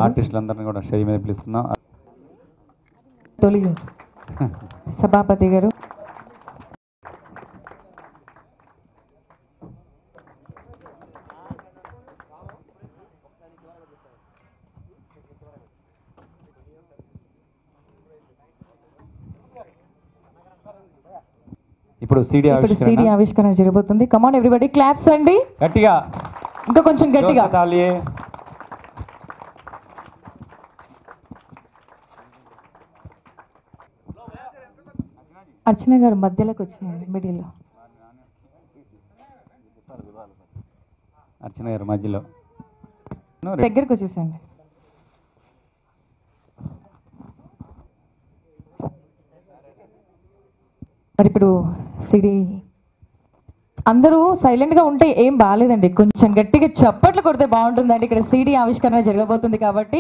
ఆర్టిస్టులందరినీ కూడా స్టేజ్ మీద పిలుస్తున్నాం. తొలి సభాపతి గారు, ఇప్పుడు సీడీ ఆవిష్కరణ జరగబోతుంది. కమాన్ ఎవ్రీబడి క్లాప్స్ అండి, గట్టిగా, ఇంకా కొంచెం గట్టిగా. అర్చన గారు మధ్యలోకి వచ్చేయండి, మిడిల్లో. అర్చన గారు మధ్యలో దగ్గరికి వచ్చేసేయండి. మరి ఇప్పుడు సిడి అందరూ సైలెంట్గా ఉంటే ఏం బాగాలేదండి, కొంచెం గట్టిగా చప్పట్లు కొడితే బాగుంటుందండి. ఇక్కడ సిడి ఆవిష్కరణ జరగబోతుంది కాబట్టి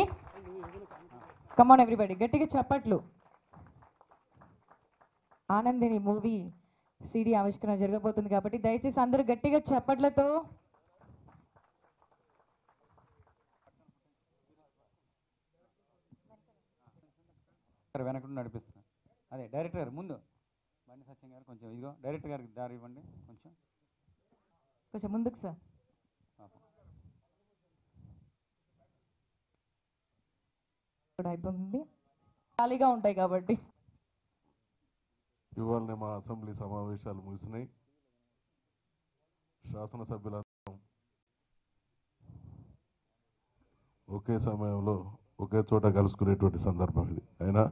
కమాన్ ఎవ్రీబడి గట్టిగా చప్పట్లు. ఆనందిని మూవీ సిడి ఆవిష్కరణ జరగబోతుంది కాబట్టి దయచేసి అందరూ గట్టిగా చప్పట్లతో. వెనక నడిపిస్తున్నారు. అదే డైరెక్టర్ గారు ముందు బండి సత్యం గారు కొంచెం ఇదిగో డైరెక్టర్ గారికి దారి ఇవ్వండి, కొంచెం ముందుకు సార్. అయిపోతుంది, ఖాళీగా ఉంటాయి కాబట్టి. ఇవాళ మా అసెంబ్లీ సమావేశాలు ముగిసినాయి. శాసనసభ్యులందరం ఒకే సమయంలో ఒకే చోట కలుసుకునేటువంటి సందర్భం ఇది. అయినా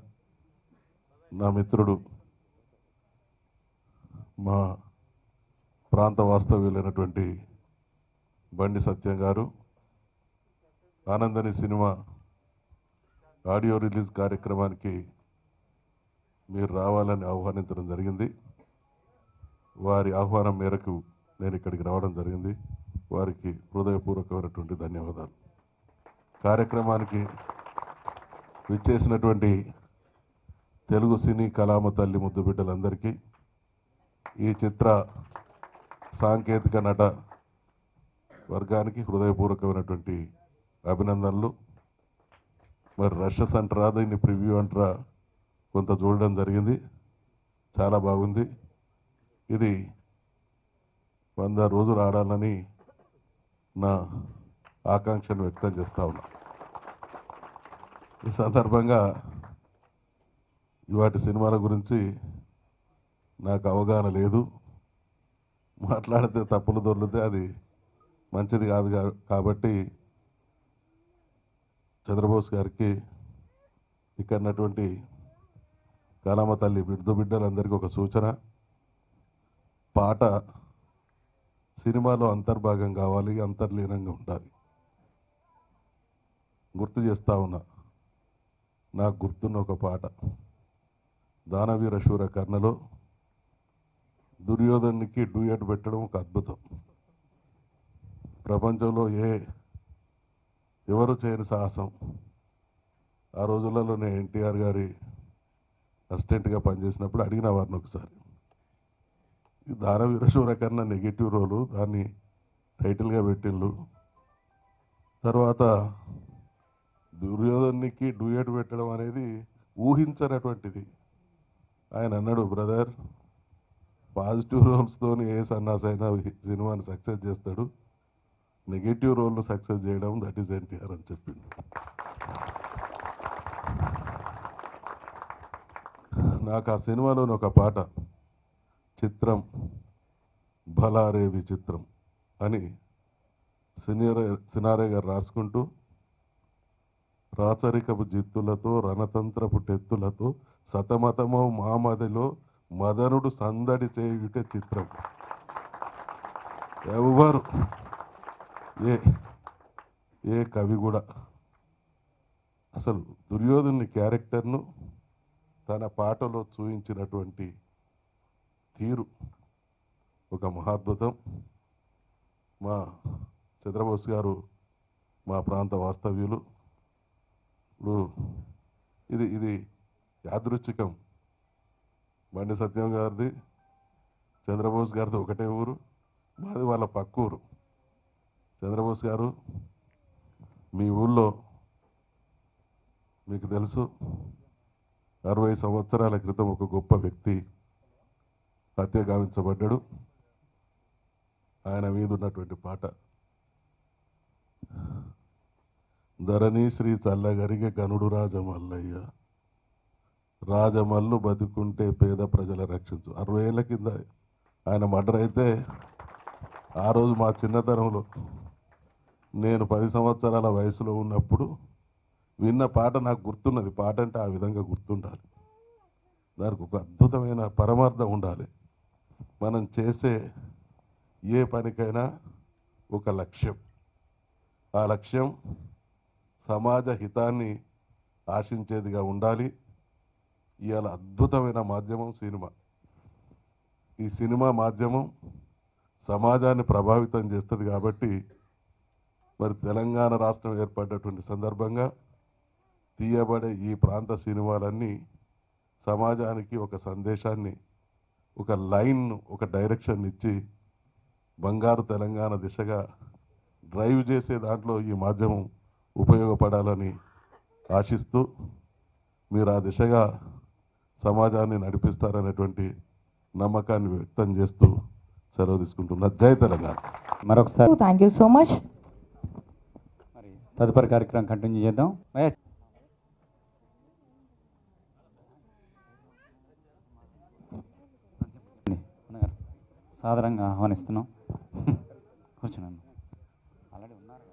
నా మిత్రుడు, మా ప్రాంత వాస్తవ్యులైనటువంటి బండి సత్యం గారు ఆనందని సినిమా ఆడియో రిలీజ్ కార్యక్రమానికి మీరు రావాలని ఆహ్వానించడం జరిగింది. వారి ఆహ్వానం మేరకు నేను ఇక్కడికి రావడం జరిగింది. వారికి హృదయపూర్వకమైనటువంటి ధన్యవాదాలు. కార్యక్రమానికి విచ్చేసినటువంటి తెలుగు సినీ కళామ తల్లి ముద్దు బిడ్డలందరికీ, ఈ చిత్ర సాంకేతిక నట వర్గానికి హృదయపూర్వకమైనటువంటి అభినందనలు. మరి రషెస్ అంటారా, దీన్ని ప్రివ్యూ అంటారా, కొంత చూడడం జరిగింది, చాలా బాగుంది. ఇది 100 రోజులు ఆడాలని నా ఆకాంక్షను వ్యక్తం చేస్తా ఉన్నా. ఈ సందర్భంగా ఇవాటి సినిమాల గురించి నాకు అవగాహన లేదు. మాట్లాడితే తప్పులు దొర్లితే అది మంచిది కాదు. కాబట్టి చంద్రబోస్ గారికి, ఇక్కడ ఉన్నటువంటి కళామ తల్లి బిడ్డలందరికీ ఒక సూచన, పాట సినిమాలో అంతర్భాగం కావాలి, అంతర్లీనంగా ఉండాలి. గుర్తు చేస్తా ఉన్నా, నాకు గుర్తున్న ఒక పాట దానవీర శూర కర్ణలో దుర్యోధనునికి డూయట్ పెట్టడం ఒక అద్భుతం. ప్రపంచంలో ఎవరు చేయని సాహసం. ఆ రోజులలో నేను ఎన్టీఆర్ గారి అసిస్టెంట్గా పనిచేసినప్పుడు అడిగిన వారిని ఒకసారి, ఈ దానవీర శూర కర్ణ నెగిటివ్ రోలు, దాన్ని టైటిల్గా పెట్టిండ్రు, తర్వాత దుర్యోధనునికి డూయట్ పెట్టడం అనేది ఊహించనటువంటిది. ఆయన అన్నాడు, బ్రదర్, పాజిటివ్ రోల్స్తోని ఏ సన్నాస్ అయినా సినిమాని సక్సెస్ చేస్తాడు, నెగిటివ్ రోల్ను సక్సెస్ చేయడం దట్ ఈస్ ఎన్టీఆర్ అని చెప్పిండు. నాకు ఆ సినిమాలోని ఒక పాట, చిత్రం భలారే విచిత్రం అని సినారే గారు రాసుకుంటూ, రాచరికపు జిత్తులతో రణతంత్రపు టెత్తులతో సతమతమో మామదిలో మదనుడు సందడి చేయుటే చిత్రం. ఎవరు ఏ కవి కూడా అసలు దుర్యోధనుని క్యారెక్టర్ను తన పాటలో చూపించినటువంటి తీరు ఒక మహాద్భుతం. మా చంద్రబోస్ గారు మా ప్రాంత వాస్తవ్యులు. ఇప్పుడు ఇది యాదృచ్ఛికం. బండి సత్యం గారిది చంద్రబోస్ గారిది ఒకటే ఊరు, మాది వాళ్ళ పక్క ఊరు. చంద్రబోస్ గారు మీ ఊళ్ళో మీకు తెలుసు 60 సంవత్సరాల క్రితం ఒక గొప్ప వ్యక్తి హత్య గావించబడ్డాడు. ఆయన మీద ఉన్నటువంటి పాట ధరణి శ్రీ చల్లగరిగే గనుడు రాజమల్లయ్య, రాజమల్లు బతుకుంటే పేద ప్రజల రక్షించు. 60 ఏళ్ళ కింద ఆయన మర్డర్ అయితే ఆ రోజు మా చిన్నతనంలో నేను 10 సంవత్సరాల వయసులో ఉన్నప్పుడు విన్న పాట నాకు గుర్తున్నది. పాట అంటే ఆ విధంగా గుర్తుండాలి, దానికి ఒక అద్భుతమైన పరమార్థం ఉండాలి. మనం చేసే ఏ పనికైనా ఒక లక్ష్యం, ఆ లక్ష్యం సమాజ హితాన్ని ఆశించేదిగా ఉండాలి. ఇవాళ అద్భుతమైన మాధ్యమం సినిమా. ఈ సినిమా మాధ్యమం సమాజాన్ని ప్రభావితం చేస్తుంది కాబట్టి మరి తెలంగాణ రాష్ట్రం ఏర్పడ్డటువంటి సందర్భంగా తీయబడే ఈ ప్రాంత సినిమాలన్నీ సమాజానికి ఒక సందేశాన్ని, ఒక లైన్, ఒక డైరెక్షన్ ఇచ్చి బంగారు తెలంగాణ దిశగా డ్రైవ్ చేసే దాంట్లో ఈ మాధ్యమం ఉపయోగపడాలని ఆశిస్తూ మీరు ఆ దిశగా సమాజాన్ని నడిపిస్తారనేటువంటి నమ్మకాన్ని వ్యక్తం చేస్తూ సెలవు తీసుకుంటున్నా. జై తెలంగాణ. మరొకసారి థ్యాంక్ యూ సో మచ్. మరి తదుపరి కార్యక్రమం కంటిన్యూ చేద్దాం. మహేష్ అన్నగారు సాదరంగా ఆహ్వానిస్తున్నాం. కూర్చున్నాను. ఆల్రెడీ ఉన్నారు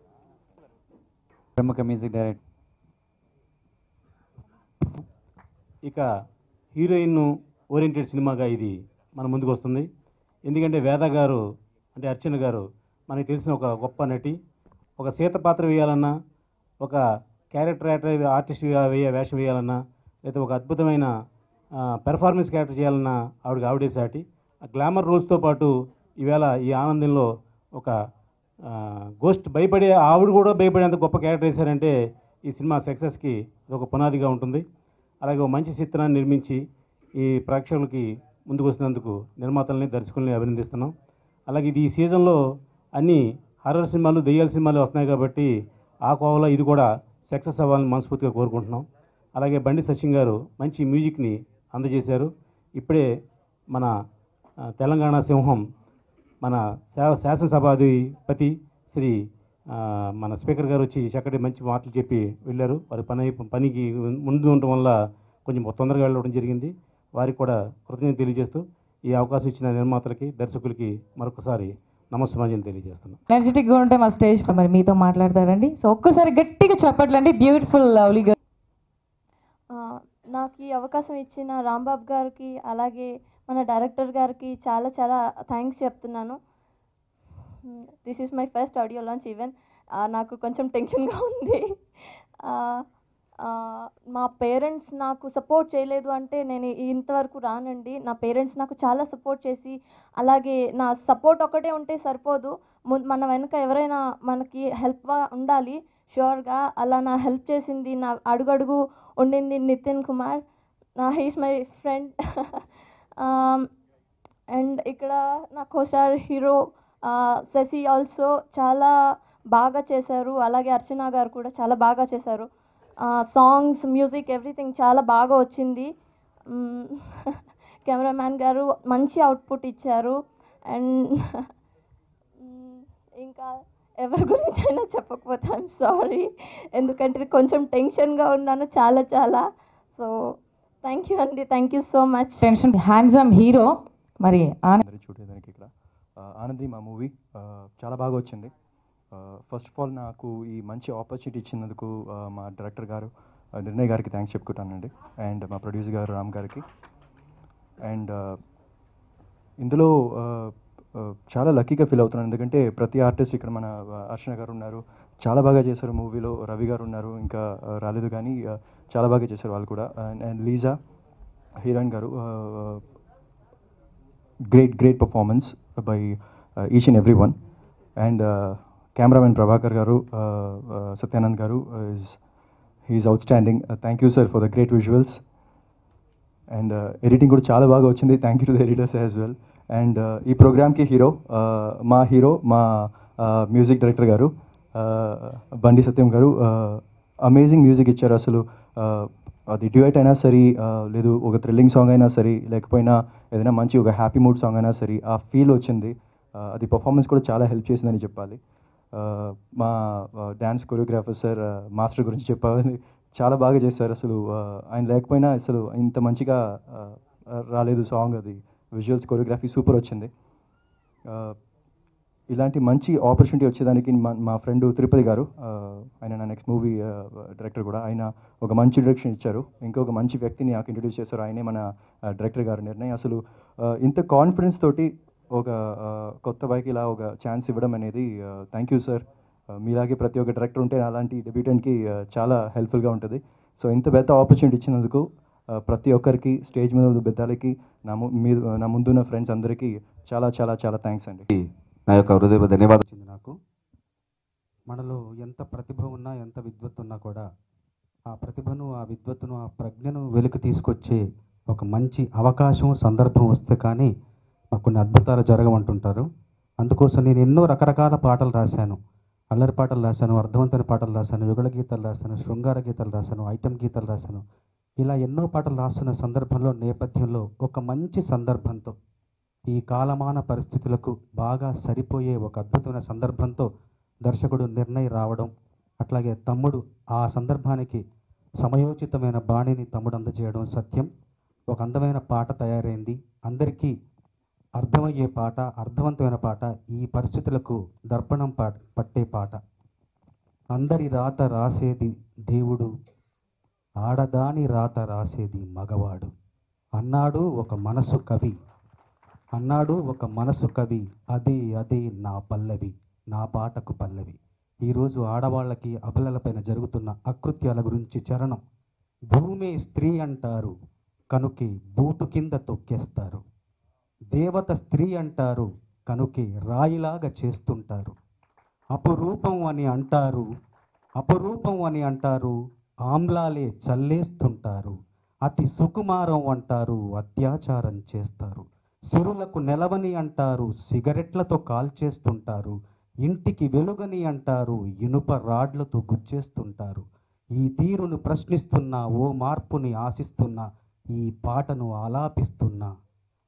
ప్రముఖ మ్యూజిక్ డైరెక్టర్. ఇక హీరోయిన్ ఓరియంటెడ్ సినిమాగా ఇది మన ముందుకు వస్తుంది. ఎందుకంటే వేద గారు అంటే అర్చన గారు మనకి తెలిసిన ఒక గొప్ప నటి. ఒక సీత పాత్ర వేయాలన్నా, ఒక క్యారెక్టర్ ఆర్టిస్ట్ వేషం వేయాలన్నా, లేదా ఒక అద్భుతమైన పెర్ఫార్మెన్స్ క్యారెక్టర్ చేయాలన్నా ఆవిడే సాటి. ఆ గ్లామర్ రోల్స్తో పాటు ఈవేళ ఈ ఆనందంలో ఒక గోస్ట్ ఆవిడ కూడా భయపడేంత గొప్ప క్యారెక్టర్ వేశారంటే ఈ సినిమా సక్సెస్కి ఒక పునాదిగా ఉంటుంది. అలాగే ఒక మంచి చిత్రాన్ని నిర్మించి ఈ ప్రేక్షకులకి ముందుకు వస్తున్నందుకు నిర్మాతల్ని, దర్శకుల్ని అభినందిస్తున్నాం. అలాగే ఇది ఈ సీజన్లో అన్ని హర్రర్ సినిమాలు, దెయ్యాల సినిమాలు వస్తున్నాయి కాబట్టి ఆ కోవలో ఇది కూడా సక్సెస్ అవ్వాలని మనస్ఫూర్తిగా కోరుకుంటున్నాం. అలాగే బండి సచిన్ గారు మంచి మ్యూజిక్ని అందజేశారు. ఇప్పుడే మన తెలంగాణ సింహం, మన శాసనసభాధిపతి శ్రీ మన స్పీకర్ గారు వచ్చి చక్కటి మంచి మాటలు చెప్పి వెళ్ళారు. వారి పనికి ముందు ఉండటం వల్ల కొంచెం తొందరగా వెళ్ళడం జరిగింది. వారికి కూడా కృతజ్ఞత తెలియజేస్తూ ఈ అవకాశం ఇచ్చిన నిర్మాతలకి, దర్శకులకి మరొకసారి నమస్కారం తెలియజేస్తున్నాం. ఎనర్జెటిక్గా ఉంటే మా స్టేజ్ మరి మీతో మాట్లాడతారండి. సో ఒక్కసారి గట్టిగా చెప్పట్లండి. Beautiful lovely girl. నాకు ఈ అవకాశం ఇచ్చిన రాంబాబు గారికి, అలాగే మన డైరెక్టర్ గారికి చాలా చాలా థ్యాంక్స్ చెప్తున్నాను. This is my first audio launch. Even నాకు కొంచెం టెన్షన్గా ఉంది. మా పేరెంట్స్ నాకు సపోర్ట్ చేయలేదు అంటే నేను ఇంతవరకు రానండి. నా పేరెంట్స్ నాకు చాలా సపోర్ట్ చేసి, అలాగే నా సపోర్ట్ ఒకటే ఉంటే సరిపోదు, మన వెనుక ఎవరైనా మనకి హెల్ప్గా ఉండాలి ష్యూర్గా. అలా నా హెల్ప్ చేసింది, నా అడుగడుగు ఉండింది Nitin Kumar. He's my friend. And ఇక్కడ నా కోస్టార్ హీరో శశి ఆల్సో చాలా బాగా చేశారు. అలాగే అర్చన గారు కూడా చాలా బాగా చేశారు. సాంగ్స్, మ్యూజిక్, ఎవ్రీథింగ్ చాలా బాగా వచ్చింది. కెమెరామ్యాన్ గారు మంచి అవుట్పుట్ ఇచ్చారు. అండ్ ఇంకా ఎవరి గురించి అయినా చెప్పకపోతే ఐఎమ్ సారీ, ఎందుకంటే కొంచెం టెన్షన్గా ఉన్నాను చాలా చాలా. సో థ్యాంక్ యూ అండి, thank you so much. Tension handsome hero. మరి చూడేదానికి ఇక్కడ ఆనంది మా మూవీ చాలా బాగా వచ్చింది. ఫస్ట్ ఆఫ్ ఆల్ నాకు ఈ మంచి ఆపర్చునిటీ ఇచ్చినందుకు మా డైరెక్టర్ గారు నిర్ణయ్ గారికి థ్యాంక్స్ చెప్పుకుంటానండి. అండ్ మా ప్రొడ్యూసర్ గారు రామ్ గారికి. అండ్ ఇందులో చాలా లక్కీగా ఫీల్ అవుతున్నాను, ఎందుకంటే ప్రతి ఆర్టిస్ట్ ఇక్కడ మన అర్చన గారు ఉన్నారు, చాలా బాగా చేశారు మూవీలో. రవి గారు ఉన్నారు, ఇంకా రాలేదు కానీ చాలా బాగా చేశారు వాళ్ళు కూడా. అండ్ లీజా హీరోయిన్ గారు, great performance by each and everyone. And cameraman Prabhakar garu, Satyanand garu, he's outstanding. Thank you sir for the great visuals. And editing కూడా చాలా బాగా వచ్చింది. Thank you to the editors as well. And ఈ ప్రోగ్రామ్కి hero మా music director గారు బండి సత్యం గారు అమేజింగ్ మ్యూజిక్ ఇచ్చారు. అసలు అది డ్యూయట్ అయినా సరే, లేదు ఒక థ్రిల్లింగ్ సాంగ్ అయినా సరే, లేకపోయినా ఏదైనా మంచి ఒక హ్యాపీ మూడ్ సాంగ్ అయినా సరే, ఆ ఫీల్ వచ్చింది. అది పర్ఫార్మెన్స్ కూడా చాలా హెల్ప్ చేసిందని చెప్పాలి. మా డ్యాన్స్ కొరియోగ్రాఫర్ సార్ మాస్టర్ గురించి చెప్పాలి, చాలా బాగా చేశారు. అసలు ఆయన లేకపోయినా అసలు ఇంత మంచిగా రాలేదు సాంగ్. అది విజువల్స్ కొరియోగ్రఫీ సూపర్ వచ్చింది. ఇలాంటి మంచి ఆపర్చునిటీ వచ్చేదానికి మా ఫ్రెండ్ తిరుపతి గారు, ఆయన నా నెక్స్ట్ మూవీ డైరెక్టర్ కూడా, ఆయన ఒక మంచి డైరెక్షన్ ఇచ్చారు. ఇంకొక మంచి వ్యక్తిని నాకు ఇంట్రడ్యూస్ చేశారు, ఆయనే మన డైరెక్టర్ గారు నిర్ణయం. అసలు ఇంత కాన్ఫిడెన్స్ తోటి ఒక కొత్త బాయ్కి ఇలా ఒక ఛాన్స్ ఇవ్వడం అనేది థ్యాంక్ యూ సార్. మీలాగే ప్రతి ఒక్క డైరెక్టర్ ఉంటే అలాంటి డెబ్యూటెంట్కి చాలా హెల్ప్ఫుల్గా ఉంటుంది. సో ఇంత పెద్ద ఆపర్చునిటీ ఇచ్చినందుకు ప్రతి ఒక్కరికి, స్టేజ్ మీద ఉన్న పెద్దలకి, నా ముందున్న ఫ్రెండ్స్ అందరికీ చాలా చాలా చాలా థ్యాంక్స్ అండి. నా యొక్క హృదయ ధన్యవాదాలు. వచ్చింది నాకు. మనలో ఎంత ప్రతిభ ఉన్నా, ఎంత విద్వత్తు ఉన్నా కూడా ఆ ప్రతిభను, ఆ విద్వత్తును, ఆ ప్రజ్ఞను వెలికి తీసుకొచ్చే ఒక మంచి అవకాశం, సందర్భం వస్తే కానీ కొన్ని అద్భుతాలు జరగమంటుంటారు. అందుకోసం నేను ఎన్నో రకరకాల పాటలు రాశాను. అల్లరి పాటలు రాశాను, అర్థవంతమైన పాటలు రాశాను, యుగళ గీతాలు రాశాను, శృంగార గీతాలు రాశాను, ఐటమ్ గీతాలు రాశాను. ఇలా ఎన్నో పాటలు రాస్తున్న సందర్భంలో, నేపథ్యంలో ఒక మంచి సందర్భంతో, ఈ కాలమాన పరిస్థితులకు బాగా సరిపోయే ఒక అద్భుతమైన సందర్భంతో దర్శకుడు నిర్ణయ్ రావడం, అట్లాగే తమ్ముడు ఆ సందర్భానికి సమయోచితమైన బాణిని తమ్ముడు అందజేయడం సత్యం. ఒక అందమైన పాట తయారైంది, అందరికీ అర్థమయ్యే పాట, అర్థవంతమైన పాట, ఈ పరిస్థితులకు దర్పణం పట్టే పాట. అందరి రాత రాసేది దేవుడు, ఆడదాని రాత రాసేది మగవాడు అన్నాడు ఒక మనసు కవి, అన్నాడు ఒక మనసు కవి, అదే అదే నా పల్లవి, నా పాటకు పల్లవి. ఈరోజు ఆడవాళ్ళకి, అబలలపైన జరుగుతున్న అకృత్యాల గురించి చరణం. భూమే స్త్రీ అంటారు కనుకే బూటు కింద తొక్కేస్తారు, దేవత స్త్రీ అంటారు కనుకే రాయిలాగా చేస్తుంటారు, అపురూపం అని అంటారు, అపురూపం అని అంటారు, ఆమ్లాలే చల్లేస్తుంటారు, అతి సుకుమారం అంటారు, అత్యాచారం చేస్తారు, సిరులకు నెలవని అంటారు, సిగరెట్లతో కాల్చేస్తుంటారు, ఇంటికి వెలుగని అంటారు, ఇనుప రాడ్లతో గుచ్చేస్తుంటారు. ఈ తీరును ప్రశ్నిస్తున్నా, ఓ మార్పుని ఆశిస్తున్నా, ఈ పాటను ఆలాపిస్తున్నా,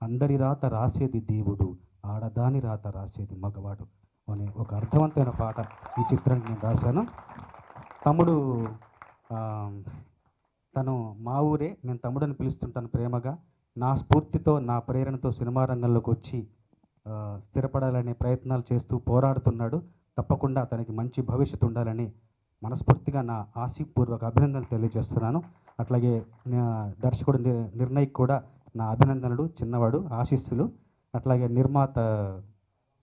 అందరి రాత రాసేది దేవుడు, ఆడదాని రాత రాసేది మగవాడు అనే ఒక అర్థవంతమైన పాట ఈ చిత్రానికి నేను రాశాను. తమ్ముడు తను మా ఊరే, నేను తమ్ముడని పిలుస్తుంటాను ప్రేమగా. నా స్ఫూర్తితో, నా ప్రేరణతో సినిమా రంగంలోకి వచ్చి స్థిరపడాలనే ప్రయత్నాలు చేస్తూ పోరాడుతున్నాడు. తప్పకుండా అతనికి మంచి భవిష్యత్తు ఉండాలని మనస్ఫూర్తిగా నా ఆశీపూర్వక అభినందనలు తెలియజేస్తున్నాను. అట్లాగే దర్శకుడు నిర్ణయ్ కూడా నా అభినందనలు, చిన్నవాడు, ఆశీస్సులు. అట్లాగే నిర్మాత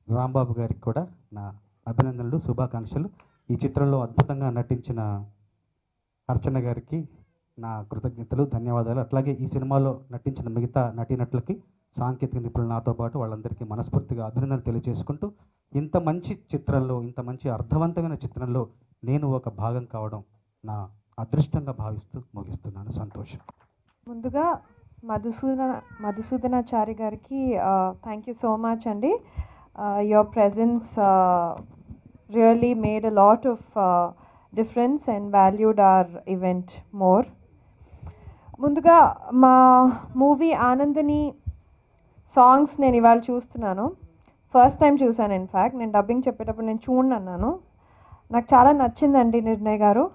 రాంబాబు గారికి కూడా నా అభినందనలు, శుభాకాంక్షలు. ఈ చిత్రంలో అద్భుతంగా నటించిన అర్చన గారికి నా కృతజ్ఞతలు, ధన్యవాదాలు. అట్లాగే ఈ సినిమాలో నటించిన మిగతా నటీనటులకి, సాంకేతిక నిపుణులు నాతో పాటు వాళ్ళందరికీ మనస్ఫూర్తిగా అభినందనలు తెలియజేసుకుంటూ, ఇంత మంచి చిత్రంలో, ఇంత మంచి అర్థవంతమైన చిత్రంలో నేను ఒక భాగం కావడం నా అదృష్టంగా భావిస్తూ ముగిస్తున్నాను. సంతోషం. ముందుగా మధుసూదనాచారి గారికి థ్యాంక్ యూ సో మచ్ అండి. Your presence really made a lot of difference and valued our event more. ముందుగా మా మూవీ ఆనందని సాంగ్స్ నేను ఇవాళ చూస్తున్నాను. ఫస్ట్ టైం చూశాను. ఇన్ఫ్యాక్ట్ నేను డబ్బింగ్ చెప్పేటప్పుడు నేను చూడండి అన్నాను. నాకు చాలా నచ్చిందండి నిర్ణయ్ గారు.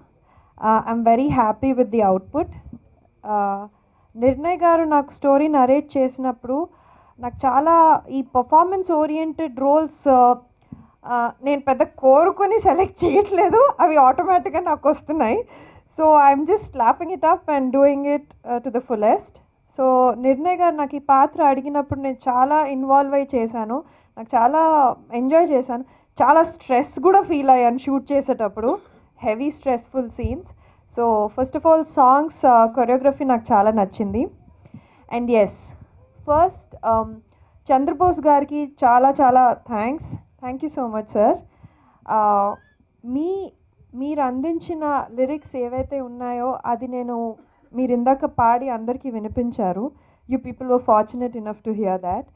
I'm very happy with the output. Nirnay గారు నాకు స్టోరీ నరేట్ చేసినప్పుడు నాకు చాలా ఈ పర్ఫార్మెన్స్ ఓరియంటెడ్ రోల్స్ నేను పెద్ద కోరుకొని సెలెక్ట్ చేయట్లేదు, అవి ఆటోమేటిక్గా నాకు వస్తున్నాయి. So I'm just slapping it up and doing it to the fullest. So Nirnay గారు నాకు ఈ పాత్ర అడిగినప్పుడు నేను చాలా ఇన్వాల్వ్ అయ్యి చేశాను. నాకు చాలా ఎంజాయ్ చేశాను. చాలా స్ట్రెస్ కూడా ఫీల్ అయ్యాను షూట్ చేసేటప్పుడు, heavy stressful scenes. So first of all songs, choreography నాకు చాలా నచ్చింది. అండ్ ఎస్, ఫస్ట్ చంద్రబోస్ గారికి చాలా చాలా thank you so much sir. మీరు అందించిన లిరిక్స్ ఏవైతే ఉన్నాయో అది నేను మీరు ఇందాక పాడి అందరికీ వినిపించారు. You people were fortunate enough to hear that.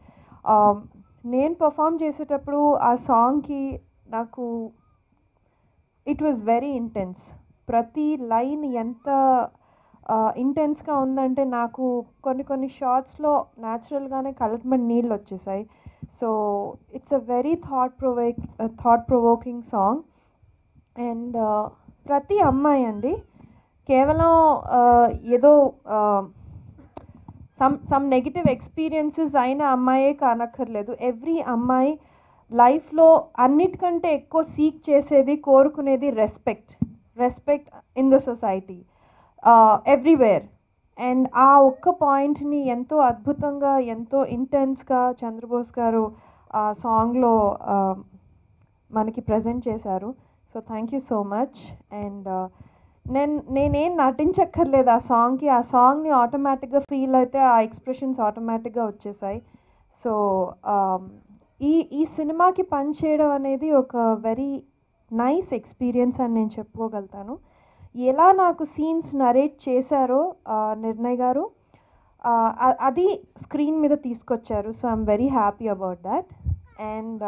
నేను పర్ఫామ్ చేసేటప్పుడు ఆ సాంగ్కి నాకు ఇట్ వాజ్ వెరీ ఇంటెన్స్. ప్రతి లైన్ ఎంత ఇంటెన్స్గా ఉందంటే నాకు కొన్ని షార్ట్స్లో న్యాచురల్గానే కళ్ళెంబడి నీళ్ళు వచ్చేసాయి. So it's a very thought provoking song. And ప్రతి అమ్మాయి అండి కేవలం ఏదో సమ్ నెగిటివ్ ఎక్స్పీరియన్సెస్ అయిన అమ్మాయే కానక్కర్లేదు. ఎవ్రీ అమ్మాయి లైఫ్లో అన్నిటికంటే ఎక్కువ సీక్ చేసేది, కోరుకునేది respect in the society everywhere. And ఆ ఒక్క పాయింట్ని ఎంతో అద్భుతంగా, ఎంతో ఇంటెన్స్గా చంద్రబోస్ గారు ఆ సాంగ్లో మనకి ప్రజెంట్ చేశారు. So thank you so much. And నేనేం నటించక్కర్లేదు ఆ సాంగ్కి. ఆ సాంగ్ని ఆటోమేటిక్గా ఫీల్ అయితే ఆ ఎక్స్ప్రెషన్స్ ఆటోమేటిక్గా వచ్చేసాయి. సో ఈ సినిమాకి పనిచేయడం అనేది ఒక వెరీ నైస్ ఎక్స్పీరియన్స్ అని నేను చెప్పుకోగలుగుతాను. ఎలా నాకు సీన్స్ నరేట్ చేశారో నిర్ణయ్ గారు అది స్క్రీన్ మీద తీసుకొచ్చారు. So I'm very happy about that. And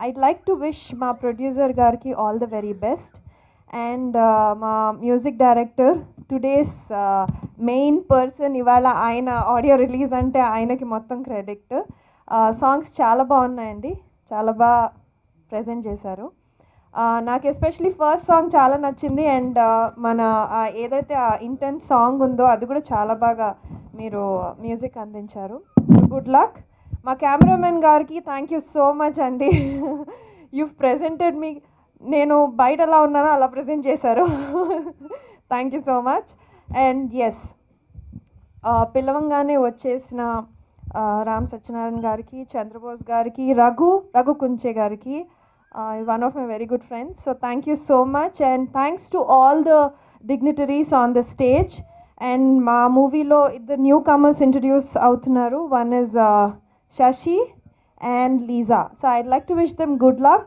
I'd like to wish మా ప్రొడ్యూసర్ గారికి all the very best. And మా music director, today's main person, ఇవాళ ఆయన ఆడియో రిలీజ్ అంటే ఆయనకి మొత్తం క్రెడిట్. సాంగ్స్ చాలా బాగున్నాయండి, చాలా బాగా ప్రజెంట్ చేశారు. నాకు ఎస్పెషలీ ఫస్ట్ సాంగ్ చాలా నచ్చింది. అండ్ మన ఏదైతే ఆ ఇంటెన్స్ సాంగ్ ఉందో అది కూడా చాలా బాగా మీరు మ్యూజిక్ అందించారు. Good luck. మా కెమెరామెన్ గారికి థ్యాంక్ యూ సో మచ్ అండి. యూ ప్రెజెంటెడ్ మీ, నేను బయట ఎలా ఉన్నానో అలా ప్రజెంట్ చేశారు. Thank you so much. And yes, పిలవంగానే వచ్చేసిన రామ్ సత్యనారాయణ గారికి, చంద్రబోస్ గారికి, రఘు కుంచే గారికి, one of my very good friends. So thank you so much, and thanks to all the dignitaries on the stage. And ma movie lo the newcomers introduce outunnaru. One is Shashi and Lisa. So I'd like to wish them good luck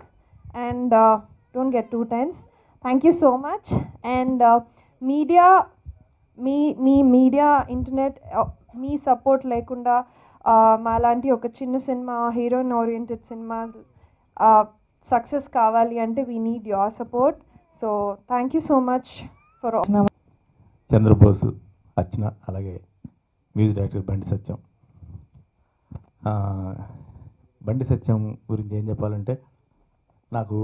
and don't get too tense. Thank you so much. And media, media, internet, మీ support లేకుండా మాలాంటి ఒక చిన్న cinema, heroine oriented cinema success కావాలి అంటే we need your support. So thank you so much for Chandrabose, Archana, అలాగే music director బండి సత్యం. బండి సత్యం గురించి ఏం చెప్పాలంటే, నాకు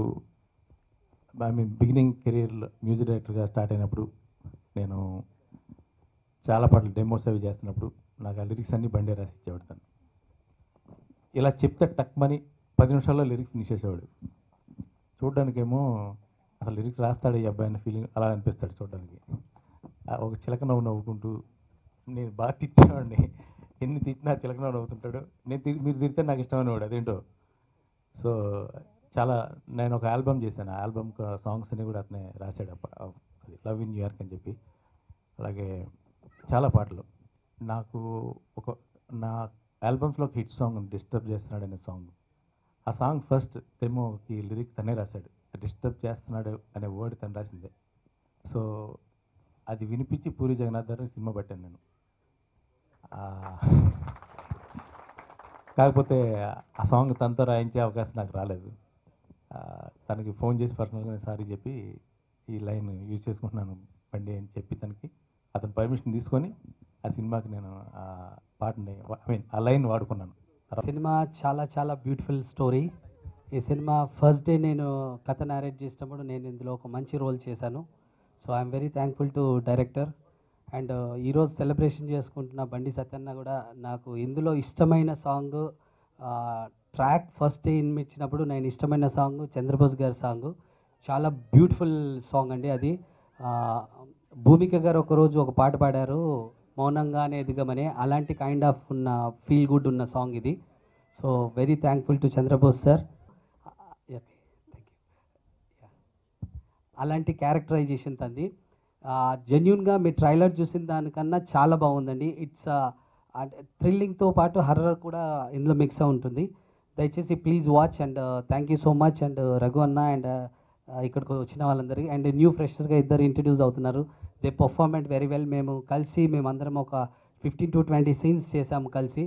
బిగినింగ్ కెరీర్లో మ్యూజిక్ డైరెక్టర్గా స్టార్ట్ అయినప్పుడు నేను చాలా పాటలు డెమోస్ అవి చేస్తున్నప్పుడు నాకు ఆ లిరిక్స్ అన్నీ బండే రాసి ఇచ్చేవాడు. ఇలా చెప్తే టక్మని 10 నిమిషాల్లో లిరిక్స్ ఫినిష్ చేసేవాడు. చూడడానికేమో అసలు లిరిక్ రాస్తాడు ఈ అబ్బాయి అనే ఫీలింగ్ అలా అనిపిస్తాడు చూడడానికి. ఒక చిలక నవ్వు నవ్వుకుంటూ, నేను బాగా తిట్టేవాడిని, ఎన్ని తిట్టినా చిలక నవ్వు నవ్వుతుంటాడు. మీరు తిడితే నాకు ఇష్టమైనవాడు, అదేంటో. సో నేను ఒక ఆల్బమ్ చేశాను. ఆ ఆల్బమ్ సాంగ్స్ అన్ని కూడా అతనే రాశాడు. అది లవ్ ఇన్ న్యూయార్క్ అని చెప్పి. అలాగే చాలా పాటలు. నాకు నా ఆల్బమ్స్లో ఒక హిట్ సాంగ్ ఉంది, డిస్టర్బ్ చేస్తున్నాడు అనే సాంగ్. ఆ సాంగ్ ఫస్ట్ డెమోకి లిరిక్ తనే రాశాడు. డిస్టర్బ్ చేస్తున్నాడు అనే వర్డ్ తను రాసిందే. సో అది వినిపించి పూరి జగన్నాథ్ గారు సినిమా పట్టాను నేను. కాకపోతే ఆ సాంగ్ తనతో రాయించే అవకాశం నాకు రాలేదు. తనకి ఫోన్ చేసి పర్సనల్గా సారీ చెప్పి ఈ లైన్ యూజ్ చేసుకుంటున్నాను బండి అని చెప్పి తనకి అతను పర్మిషన్ తీసుకొని ఆ సినిమాకి నేను ఆ పాటని ఆ లైన్ వాడుకున్నాను. సినిమా చాలా బ్యూటిఫుల్ స్టోరీ. ఈ సినిమా ఫస్ట్ డే నేను కథ నేరేట్ చేసినప్పుడు నేను ఇందులో ఒక మంచి రోల్ చేశాను. So I'm very thankful to director. And ఈరోజు సెలబ్రేషన్ చేసుకుంటున్న బండి సత్యన్న కూడా నాకు ఇందులో ఇష్టమైన సాంగ్ ట్రాక్ ఫస్ట్ డే ఇచ్చినప్పుడు నేను ఇష్టమైన సాంగ్ చంద్రబోస్ గారి సాంగ్. చాలా బ్యూటిఫుల్ సాంగ్ అండి అది. భూమిక గారు ఒకరోజు ఒక పాట పాడారు, మౌనంగానే ఎదిగమని. అలాంటి కైండ్ ఆఫ్ ఉన్న ఫీల్ గుడ్ ఉన్న సాంగ్ ఇది. So very thankful to Chandrabose sir. Thank you. అలాంటి క్యారెక్టరైజేషన్ తంది. జెన్యున్గా మీ ట్రైలర్ చూసిన దానికన్నా చాలా బాగుందండి. ఇట్స్ థ్రిల్లింగ్తో పాటు హర్రర్ కూడా ఇందులో మిక్స్ ఉంటుంది. దయచేసి please watch. And thank you so much. And Raghu అన్న అండ్ ఇక్కడికి వచ్చిన వాళ్ళందరికీ, అండ్ న్యూ ఫ్రెషర్స్గా ఇద్దరు ఇంట్రడ్యూస్ అవుతున్నారు, దే పర్ఫార్మెంట్ వెరీ వెల్. మేమందరం ఒక 15 to 20 సీన్స్ చేసాము కలిసి.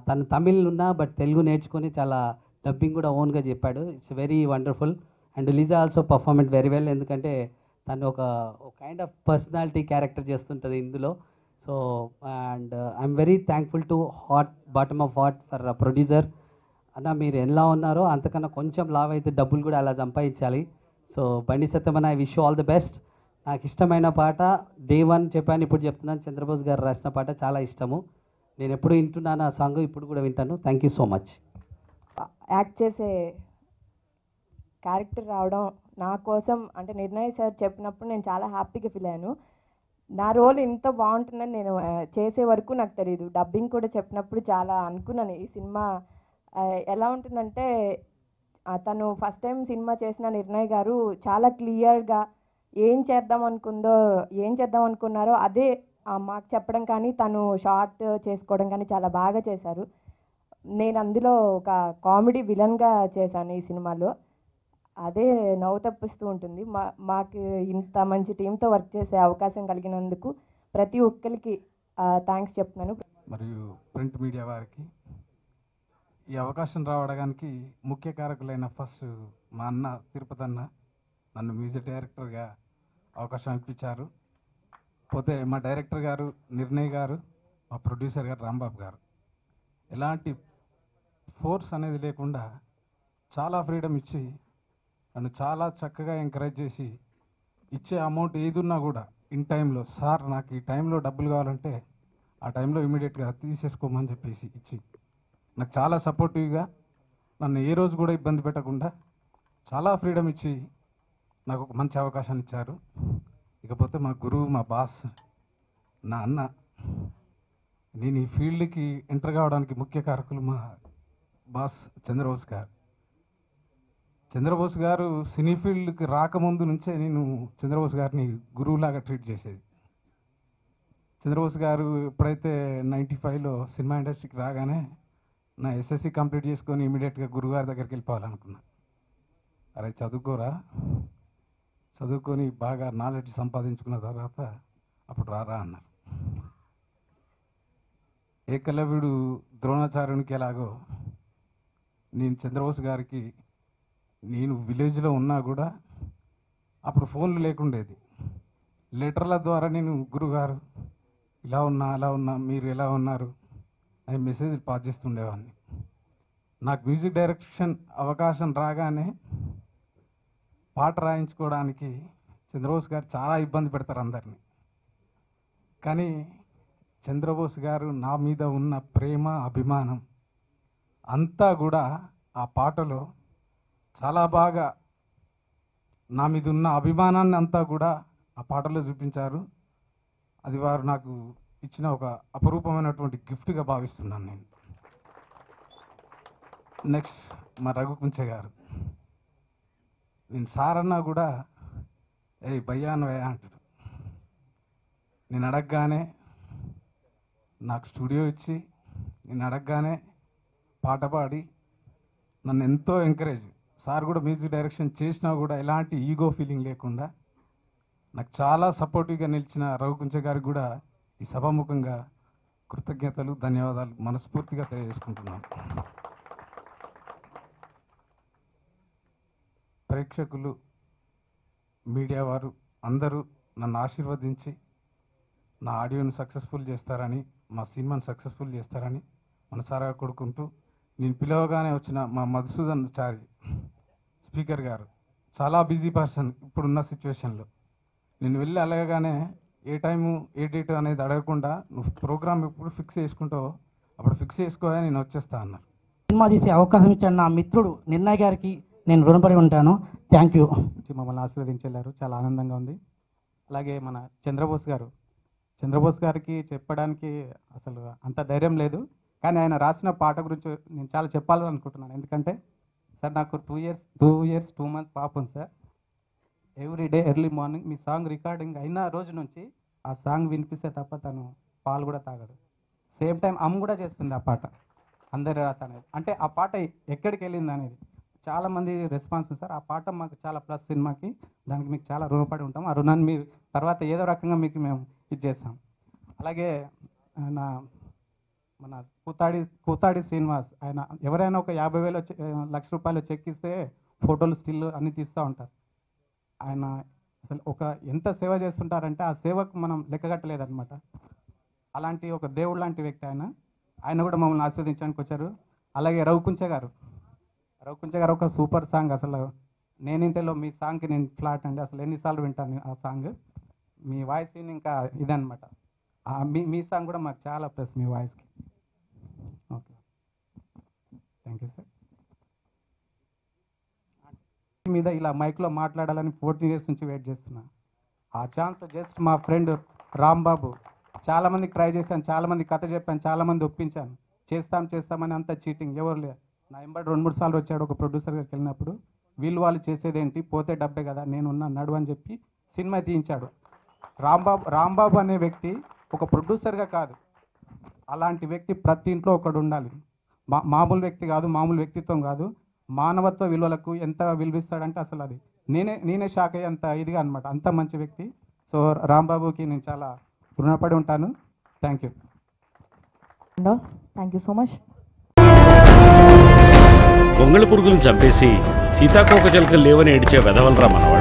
తను తమిళ్ ఉన్నా బట్ తెలుగు నేర్చుకొని చాలా డబ్బింగ్ కూడా ఓన్గా చెప్పాడు. It's very wonderful. And Liza also performed very well, ఎందుకంటే తను ఒక కైండ్ ఆఫ్ పర్సనాలిటీ క్యారెక్టర్ చేస్తుంటుంది ఇందులో. So and I'm very thankful to bottom of heart for producer అన్న. మీరు ఎలా ఉన్నారో అంతకన్నా కొంచెం లావ్ అయితే డబ్బులు కూడా అలా సంపాదించాలి. సో బండి సత్యమన్న, I wish you all the best. నాకు ఇష్టమైన పాట డే 1 చెప్పాను, ఇప్పుడు చెప్తున్నాను. చంద్రబోస్ గారు రాసిన పాట చాలా ఇష్టము. నేను ఎప్పుడు వింటున్నాను ఆ సాంగ్, ఇప్పుడు కూడా వింటాను. Thank you so much. Act చేసే క్యారెక్టర్ రావడం నా కోసం అంటే నిర్ణయ్ సార్ చెప్పినప్పుడు నేను చాలా హ్యాపీగా ఫీల్ అయ్యాను. నా రోల్ ఇంత బాగుంటుందని నేను చేసే వరకు నాకు తెలియదు. డబ్బింగ్ కూడా చెప్పినప్పుడు చాలా అనుకున్నాను ఈ సినిమా ఎలా ఉంటుందంటే, తను ఫస్ట్ టైం సినిమా చేసిన నిర్ణయ్ గారు చాలా క్లియర్గా ఏం చేద్దాం అనుకున్నారో అదే మాకు చెప్పడం కానీ తను షార్ట్ చేసుకోవడం కానీ చాలా బాగా చేశారు. నేను అందులో ఒక కామెడీ విలన్గా చేశాను ఈ సినిమాలో. అదే నవ్వు తప్పిస్తూ ఉంటుంది. మాకు ఇంత మంచి టీంతో వర్క్ చేసే అవకాశం కలిగినందుకు ప్రతి ఒక్కరికి థ్యాంక్స్ చెప్తున్నాను. మరియు ప్రింట్ మీడియా వారికి ఈ అవకాశం రావడానికి ముఖ్య కారకులైన ఫస్ట్ మా అన్న తిరుపతి అన్న నన్ను మ్యూజిక్ డైరెక్టర్గా అవకాశం ఇప్పించారు. పోతే మా డైరెక్టర్ గారు నిర్ణయ్ గారు, మా ప్రొడ్యూసర్ గారు రాంబాబు గారు ఎలాంటి ఫోర్స్ అనేది లేకుండా చాలా ఫ్రీడమ్ ఇచ్చి నన్ను చాలా చక్కగా ఎంకరేజ్ చేసి ఇచ్చే అమౌంట్ ఏది ఉన్నా కూడా ఇన్ టైంలో, సార్ నాకు ఈ టైంలో డబ్బులు కావాలంటే ఆ టైంలో ఇమీడియట్గా తీసేసుకోమని చెప్పేసి ఇచ్చి నాకు చాలా సపోర్టివ్గా, నన్ను ఏ రోజు కూడా ఇబ్బంది పెట్టకుండా చాలా ఫ్రీడమ్ ఇచ్చి నాకు ఒక మంచి అవకాశాన్ని ఇచ్చారు. ఇకపోతే మా గురువు, మా బాస్, నా అన్న. నేను ఈ ఫీల్డ్కి ఎంటర్ కావడానికి ముఖ్య కారకులు మా బాస్ చంద్రబోస్ గారు. చంద్రబోస్ గారు సినీ ఫీల్డ్కి రాకముందు నుంచే నేను చంద్రబోస్ గారిని గురువులాగా ట్రీట్ చేసేది. చంద్రబోస్ గారు ఎప్పుడైతే 95లో సినిమా ఇండస్ట్రీకి రాగానే నా ఎస్ఎస్సి కంప్లీట్ చేసుకొని ఇమీడియట్గా గురువుగారి దగ్గరికి వెళ్ళిపోవాలనుకున్నా. అరే చదువుకోరా, చదువుకొని బాగా నాలెడ్జ్ సంపాదించుకున్న తర్వాత అప్పుడు రారా అన్నారు. ఏకలవ్యుడు ద్రోణాచార్యునికి ఎలాగో నేను చంద్రబోస్ గారికి, నేను విలేజ్లో ఉన్నా కూడా అప్పుడు ఫోన్లు లేకుండేది, లెటర్ల ద్వారా నేను గురుగారు ఇలా ఉన్నా అలా ఉన్నా మీరు ఎలా ఉన్నారు అని మెసేజ్ పాస్ చేస్తుండేవాడిని. నాకు మ్యూజిక్ డైరెక్షన్ అవకాశం రాగానే పాట రాయించుకోవడానికి చంద్రబోస్ గారు చాలా ఇబ్బంది పెడతారు అందరినీ. కానీ చంద్రబోస్ గారు నా మీద ఉన్న ప్రేమ, అభిమానం అంతా కూడా ఆ పాటలో చాలా బాగా, నా మీద ఉన్న అభిమానాన్ని అంతా కూడా ఆ పాటలో చూపించారు. అది వారు నాకు ఇచ్చిన ఒక అపరూపమైనటువంటి గిఫ్ట్గా భావిస్తున్నాను నేను. నెక్స్ట్ మా రఘుకుంచ గారు. నేను సార్ అన్నా కూడా ఏ భయ్యాను భయ్యా అంటాడు. నేను అడగగానే నాకు స్టూడియో ఇచ్చి, నేను అడగగానే పాట పాడి నన్ను ఎంతో ఎంకరేజ్. సార్ కూడా మ్యూజిక్ డైరెక్షన్ చేసినా కూడా ఎలాంటి ఈగో ఫీలింగ్ లేకుండా నాకు చాలా సపోర్టివ్గా నిలిచిన రఘుకుంచ గారికి కూడా ఈ సభాముఖంగా కృతజ్ఞతలు, ధన్యవాదాలు మనస్ఫూర్తిగా తెలియజేసుకుంటున్నాను. ప్రేక్షకులు, మీడియా వారు అందరూ నన్ను ఆశీర్వదించి నా ఆడియోని సక్సెస్ఫుల్ చేస్తారని, మా సినిమాని సక్సెస్ఫుల్ చేస్తారని మనసారా కోరుకుంటూ, నేను పిలవగానే వచ్చిన మా మధుసూదన్ చారి స్పీకర్ గారు చాలా బిజీ పర్సన్ ఇప్పుడున్న సిచ్యువేషన్లో. నేను వెళ్ళి అలగగానే ఏ టైము ఏ డేట్ అనేది అడగకుండా నువ్వు ప్రోగ్రామ్ ఎప్పుడు ఫిక్స్ చేసుకుంటావో అప్పుడు ఫిక్స్ చేసుకోవాలి, నేను వచ్చేస్తా అన్నారు. సినిమా తీసే అవకాశం ఇచ్చిన నా మిత్రుడు నిర్ణయ్ గారికి నేను రుణపడి ఉంటాను. Thank you. మమ్మల్ని ఆశీర్వదించెళ్ళారు, చాలా ఆనందంగా ఉంది. అలాగే మన చంద్రబోస్ గారికి చెప్పడానికి అసలు అంత ధైర్యం లేదు, కానీ ఆయన రాసిన పాట గురించి నేను చాలా చెప్పాలని అనుకుంటున్నాను. ఎందుకంటే సార్ నాకు 2 years 2 months పాప ఉంది సార్. ఎవ్రీడే ఎర్లీ మార్నింగ్ మీ సాంగ్ రికార్డింగ్ అయిన రోజు నుంచి ఆ సాంగ్ వినిపిస్తే తప్ప తను పాలు కూడా తాగదు. సేమ్ టైం అమ్మ కూడా చేస్తుంది ఆ పాట అందరి రాత అనేది. అంటే ఆ పాట ఎక్కడికి వెళ్ళింది అనేది చాలామంది రెస్పాన్స్ సార్. ఆ పాట మాకు చాలా ప్లస్ సినిమాకి, దానికి మీకు చాలా రుణపడి ఉంటాం. ఆ రుణాన్ని మీరు తర్వాత ఏదో రకంగా మీకు మేము ఇచ్చేస్తాం. అలాగే మన కూతాడి శ్రీనివాస్, ఆయన ఎవరైనా ఒక 50,000 లక్ష రూపాయలు చెక్ ఇస్తే ఫోటోలు స్టిల్ అన్నీ తీస్తూ ఉంటారు. ఆయన అసలు ఎంత సేవ చేస్తుంటారంటే ఆ సేవకు మనం లెక్కగట్టలేదన్నమాట. అలాంటి ఒక దేవుడు లాంటి వ్యక్తి ఆయన కూడా మమ్మల్ని ఆశీర్వదించడానికి వచ్చారు. అలాగే రవికుంచ గారు ఒక సూపర్ సాంగ్. అసలు నేనింతలో మీ సాంగ్కి నేను ఫ్లాట్ అండి. అసలు ఎన్నిసార్లు వింటాను ఆ సాంగ్. మీ వాయిస్ ఇంకా ఇదనమాట. మీ సాంగ్ కూడా మాకు చాలా ప్లస్ మీ వాయిస్కి. Okay, thank you sir. మీద ఇలా మైక్లో మాట్లాడాలని 14 years నుంచి వెయిట్ చేస్తున్నా. ఆ ఛాన్స్ జస్ట్ మా ఫ్రెండ్ రాంబాబు, చాలామందికి ట్రై చేశాను, చాలామంది కథ చెప్పాను, చాలామంది ఒప్పించాను, చేస్తామని అంత చీటింగ్. ఎవరు లేదు. నా ఎంబడి 2-3 సార్లు వచ్చాడు. ఒక ప్రొడ్యూసర్ దగ్గరికి వెళ్ళినప్పుడు వాళ్ళు చేసేదేంటి, పోతే డబ్బే కదా, నేనున్నా నడు అని చెప్పి సినిమా తీయించాడు. రాంబాబు అనే వ్యక్తి ఒక ప్రొడ్యూసర్గా కాదు, అలాంటి వ్యక్తి ప్రతి ఇంట్లో ఒకడు ఉండాలి. మామూలు వ్యక్తి కాదు, మామూలు వ్యక్తిత్వం కాదు, మానవత్వ విలువలకు ఎంత విలువిస్తాడంటే అసలు అది నేనే షాక్ అయ్యి అంత ఇదిగా అనమాట. అంత మంచి వ్యక్తి. సో రాంబాబుకి నేను చాలా రుణపడి ఉంటాను. Thank you. Thank you so much. గొంగళి పురుగులను చంపేసి సీతాకోక చిలుకలు లేవని ఏడిచే వెధవలరా మనవాళ్ళు.